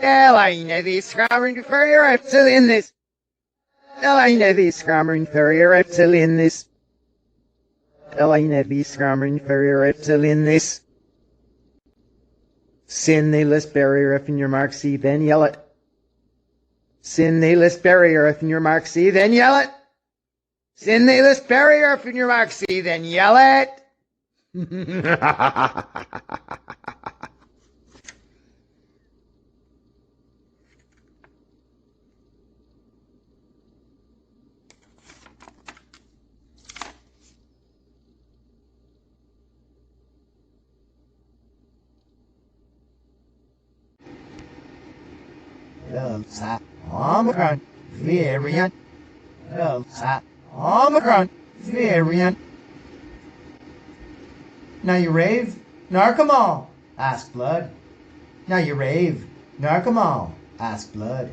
Elaine, the scouring for your reptilian this. Elaine, the scouring for your reptilian this. Elaine, the scouring for your reptilian this. Sin the list barrier if in your mark C, then yell it. Sin the list barrier if in your mark C, then yell it. Sin the list barrier if in your mark C, then yell it. Delta Omicron variant. Delta Omicron variant. Now you rave, Narcomal, asked Blood. Now you rave, Narcomal, asked Blood.